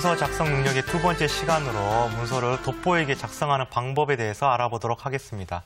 문서 작성 능력의 두 번째 시간으로 문서를 돋보이게 작성하는 방법에 대해서 알아보도록 하겠습니다.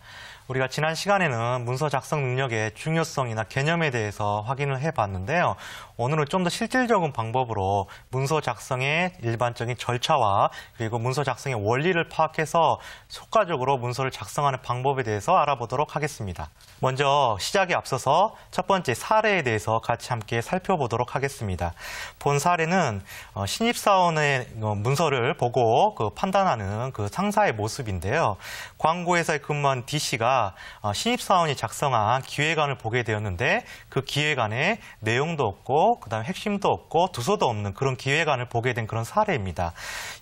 우리가 지난 시간에는 문서 작성 능력의 중요성이나 개념에 대해서 확인을 해봤는데요. 오늘은 좀 더 실질적인 방법으로 문서 작성의 일반적인 절차와 그리고 문서 작성의 원리를 파악해서 효과적으로 문서를 작성하는 방법에 대해서 알아보도록 하겠습니다. 먼저 시작에 앞서서 첫 번째 사례에 대해서 같이 함께 살펴보도록 하겠습니다. 본 사례는 신입사원의 문서를 보고 판단하는 상사의 모습인데요. 광고회사에 근무한 D씨가 신입사원이 작성한 기획안을 보게 되었는데 그 기획안에 내용도 없고 그다음에 핵심도 없고 두서도 없는 그런 기획안을 보게 된 그런 사례입니다.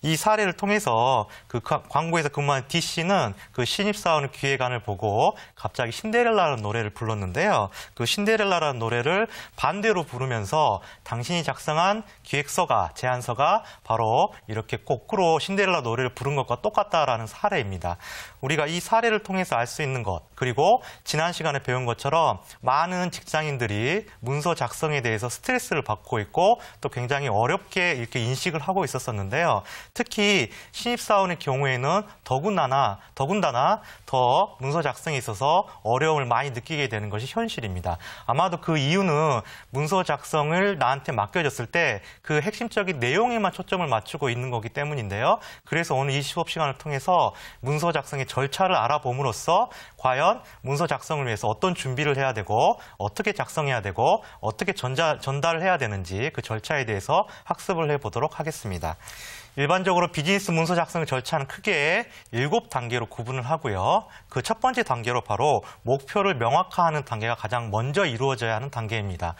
이 사례를 통해서 그 광고에서 근무한 D씨는 그 신입사원의 기획안을 보고 갑자기 신데렐라라는 노래를 불렀는데요. 그 신데렐라라는 노래를 반대로 부르면서 당신이 작성한 기획서가, 제안서가 바로 이렇게 거꾸로 신데렐라 노래를 부른 것과 똑같다라는 사례입니다. 우리가 이 사례를 통해서 알 수 있는 것, 그리고 지난 시간에 배운 것처럼 많은 직장인들이 문서 작성에 대해서 스트레스를 받고 있고 또 굉장히 어렵게 이렇게 인식을 하고 있었었는데요. 특히 신입사원의 경우에는 더군다나 더 문서 작성에 있어서 어려움을 많이 느끼게 되는 것이 현실입니다. 아마도 그 이유는 문서 작성을 나한테 맡겨졌을 때 그 핵심적인 내용에만 초점을 맞추고 있는 거기 때문인데요. 그래서 오늘 이 수업시간을 통해서 문서 작성의 절차를 알아봄으로써 과연 문서 작성을 위해서 어떤 준비를 해야 되고 어떻게 작성해야 되고 어떻게 전달을 해야 되는지 그 절차에 대해서 학습을 해보도록 하겠습니다. 일반적으로 비즈니스 문서 작성의 절차는 크게 7단계로 구분을 하고요. 그 첫 번째 단계로 바로 목표를 명확화하는 단계가 가장 먼저 이루어져야 하는 단계입니다.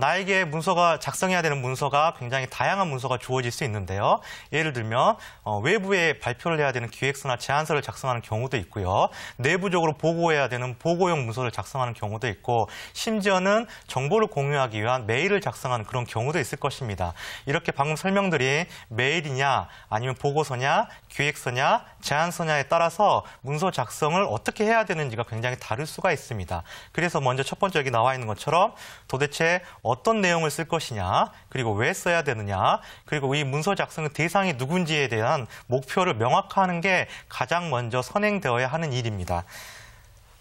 나에게 문서가 작성해야 되는 문서가 굉장히 다양한 문서가 주어질 수 있는데요. 예를 들면 외부에 발표를 해야 되는 기획서나 제안서를 작성하는 경우도 있고요. 내부적으로 보고해야 되는 보고용 문서를 작성하는 경우도 있고 심지어는 정보를 공유하기 위한 메일을 작성하는 그런 경우도 있을 것입니다. 이렇게 방금 설명드린 메일이냐 아니면 보고서냐, 기획서냐, 제안서냐에 따라서 문서 작성을 어떻게 해야 되는지가 굉장히 다를 수가 있습니다. 그래서 먼저 첫 번째 여기 나와 있는 것처럼 도대체 어떤 내용을 쓸 것이냐, 그리고 왜 써야 되느냐, 그리고 이 문서 작성의 대상이 누군지에 대한 목표를 명확화하는 게 가장 먼저 선행되어야 하는 일입니다.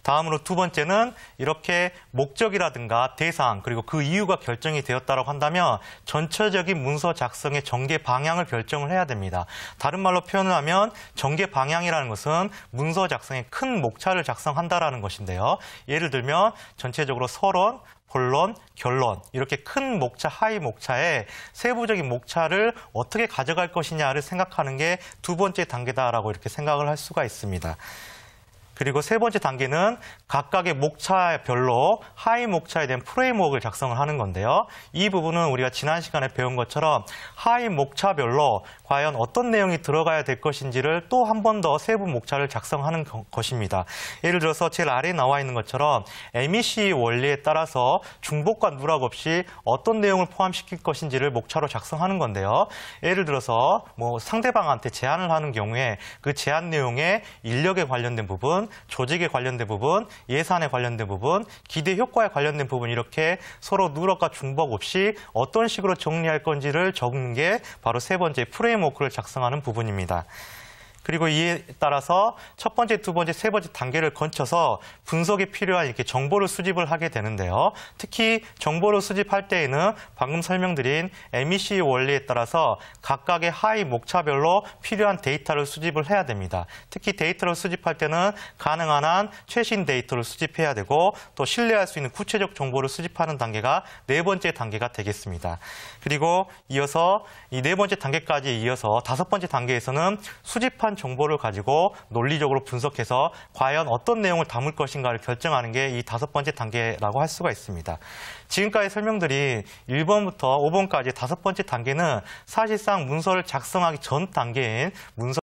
다음으로 두 번째는 이렇게 목적이라든가 대상 그리고 그 이유가 결정이 되었다고 한다면 전체적인 문서 작성의 전개 방향을 결정을 해야 됩니다. 다른 말로 표현을 하면 전개 방향이라는 것은 문서 작성의 큰 목차를 작성한다라는 것인데요. 예를 들면 전체적으로 서론, 본론, 결론 이렇게 큰 목차, 하위 목차에 세부적인 목차를 어떻게 가져갈 것이냐를 생각하는 게 두 번째 단계다라고 이렇게 생각을 할 수가 있습니다. 그리고 세 번째 단계는 각각의 목차별로 하위 목차에 대한 프레임워크를 작성을 하는 건데요. 이 부분은 우리가 지난 시간에 배운 것처럼 하위 목차별로 과연 어떤 내용이 들어가야 될 것인지를 또 한 번 더 세부 목차를 작성하는 것입니다. 예를 들어서 제일 아래에 나와 있는 것처럼 MEC 원리에 따라서 중복과 누락 없이 어떤 내용을 포함시킬 것인지를 목차로 작성하는 건데요. 예를 들어서 상대방한테 제안을 하는 경우에 그 제안 내용에 인력에 관련된 부분, 조직에 관련된 부분, 예산에 관련된 부분, 기대 효과에 관련된 부분 이렇게 서로 누락과 중복 없이 어떤 식으로 정리할 건지를 적는 게 바로 세 번째 프레임워크를 작성하는 부분입니다. 그리고 이에 따라서 첫 번째, 두 번째, 세 번째 단계를 거쳐서 분석에 필요한 이렇게 정보를 수집을 하게 되는데요. 특히 정보를 수집할 때에는 방금 설명드린 MEC 원리에 따라서 각각의 하위 목차별로 필요한 데이터를 수집을 해야 됩니다. 특히 데이터를 수집할 때는 가능한 한 최신 데이터를 수집해야 되고 또 신뢰할 수 있는 구체적 정보를 수집하는 단계가 네 번째 단계가 되겠습니다. 그리고 이어서 이 네 번째 단계까지 이어서 다섯 번째 단계에서는 수집한 정보를 가지고 논리적으로 분석해서 과연 어떤 내용을 담을 것인가를 결정하는 게 이 다섯 번째 단계라고 할 수가 있습니다. 지금까지 설명드린 1번부터 5번까지 다섯 번째 단계는 사실상 문서를 작성하기 전 단계인 문서